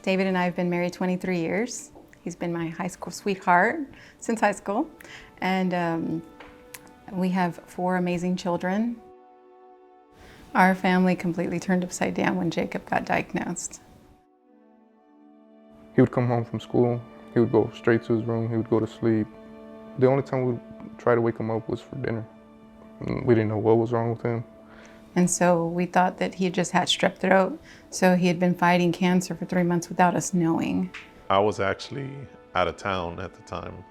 David and I have been married 23 years. He's been my high school sweetheart since high school. And we have 4 amazing children. Our family completely turned upside down when Jacob got diagnosed. He would come home from school, he would go straight to his room, he would go to sleep. The only time we'd try to wake him up was for dinner. We didn't know what was wrong with him. And so we thought that he had just had strep throat. So he had been fighting cancer for 3 months without us knowing. I was actually out of town at the time,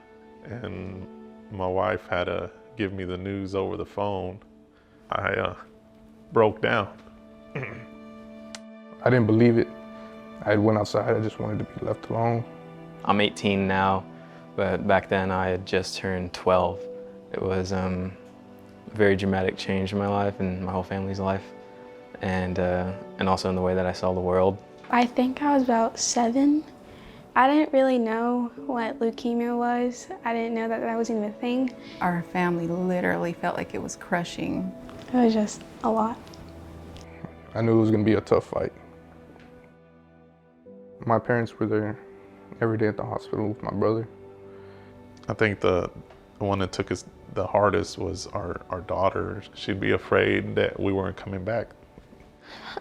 and my wife had to give me the news over the phone. I broke down. I didn't believe it. I went outside, I just wanted to be left alone. I'm 18 now, but back then I had just turned 12. It was a very dramatic change in my life and my whole family's life, and also in the way that I saw the world. I think I was about 7. I didn't really know what leukemia was. I didn't know that that was even a thing. Our family literally felt like it was crushing. It was just a lot. I knew it was gonna be a tough fight. My parents were there every day at the hospital with my brother. I think the one that took us the hardest was our daughter. She'd be afraid that we weren't coming back.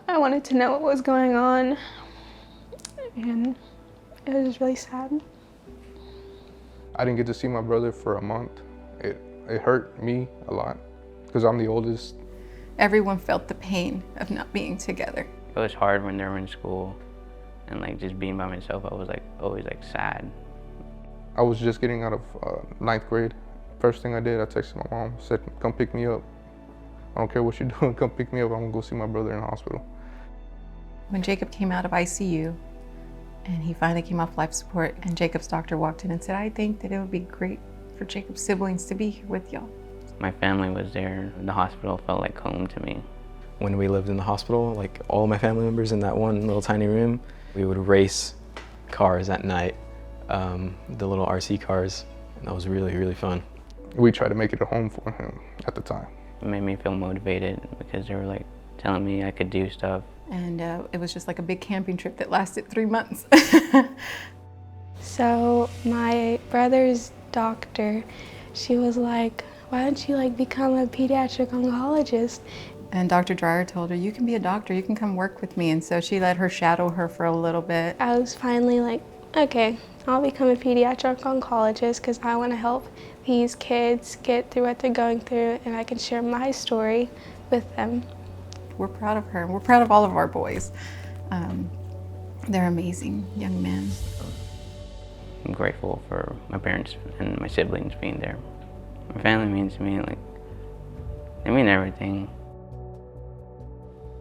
I wanted to know what was going on, and it was just really sad. I didn't get to see my brother for a month. It hurt me a lot because I'm the oldest. Everyone felt the pain of not being together. It was hard when they were in school, and like just being by myself, I was like always like sad. I was just getting out of 9th grade. First thing I did, I texted my mom, said, come pick me up. I don't care what you're doing, come pick me up. I'm gonna go see my brother in the hospital. When Jacob came out of ICU and he finally came off life support, and Jacob's doctor walked in and said, I think that it would be great for Jacob's siblings to be here with y'all. My family was there. The hospital felt like home to me. When we lived in the hospital, like all my family members in that one little tiny room, we would race cars at night, the little RC cars, and that was really, really fun. We tried to make it a home for him at the time. It made me feel motivated because they were like telling me I could do stuff. And it was just like a big camping trip that lasted 3 months. So my brother's doctor, she was like, why don't you like become a pediatric oncologist? And Dr. Dreyer told her, you can be a doctor, you can come work with me. And so she let her shadow her for a little bit. I was finally like, okay, I'll become a pediatric oncologist because I want to help these kids get through what they're going through, and I can share my story with them. We're proud of her. We're proud of all of our boys. They're amazing young men. I'm grateful for my parents and my siblings being there. My family means to me, like, they mean everything.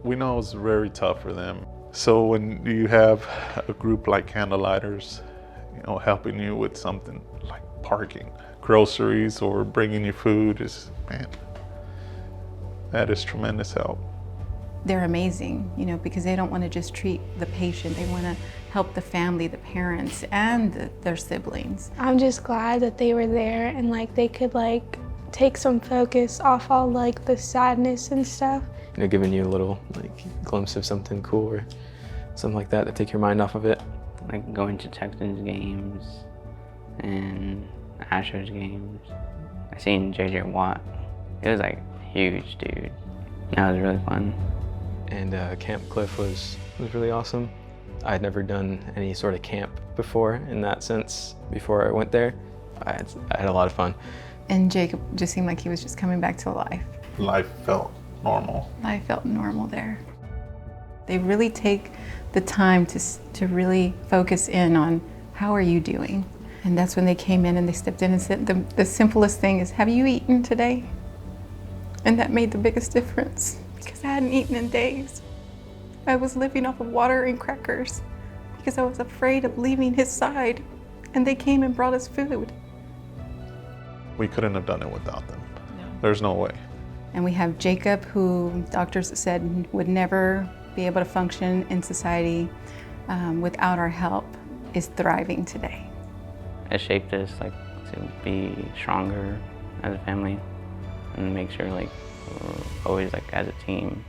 We know it's very tough for them. So when you have a group like Candlelighters, you know, helping you with something like parking, groceries, or bringing you food, is, man, that is tremendous help. They're amazing, you know, because they don't want to just treat the patient. They want to help the family, the parents, and their siblings. I'm just glad that they were there and like they could like take some focus off all like the sadness and stuff. You know, giving you a little like glimpse of something cool or something like that to take your mind off of it. Like going to Texans games and Astros games. I seen JJ Watt. It was like huge, dude. That was really fun. And Camp Cliff was really awesome. I had never done any sort of camp before in that sense before I went there. I had a lot of fun. And Jacob just seemed like he was just coming back to life. Life felt normal. Life felt normal there. They really take the time to really focus in on how are you doing? And that's when they came in and they stepped in and said, the simplest thing is, have you eaten today? And that made the biggest difference because I hadn't eaten in days. I was living off of water and crackers because I was afraid of leaving his side. And they came and brought us food. We couldn't have done it without them. No. There's no way. And we have Jacob, who doctors said would never be able to function in society without our help, is thriving today. It shaped us like to be stronger as a family and make sure like we're always like as a team.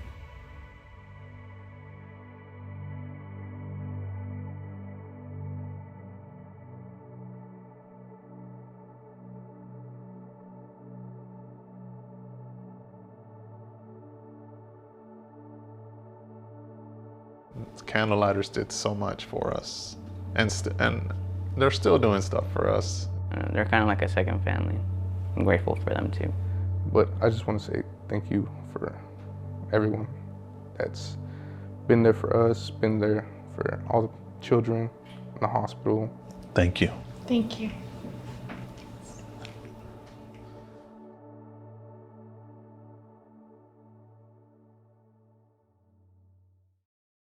Candlelighters did so much for us, and they're still doing stuff for us. They're kind of like a second family. I'm grateful for them too. But I just want to say thank you for everyone that's been there for us, been there for all the children in the hospital. Thank you. Thank you.